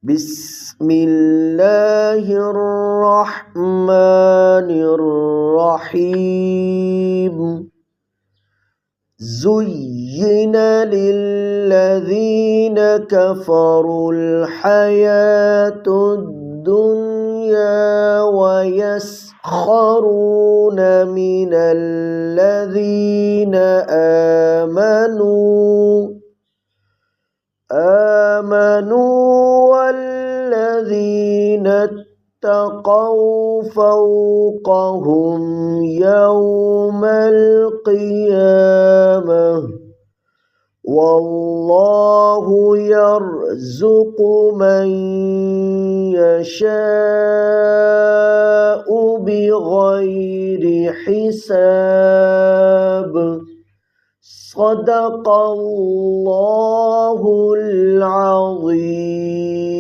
بسم الله الرحمن الرحيم زين للذين كفروا الحياة الدنيا ويسخرون من الذين آمنوا والذين اتقوا فوقهم يوم القيامة والله يرزق من يشاء بغير حساب صدق الله العظيم.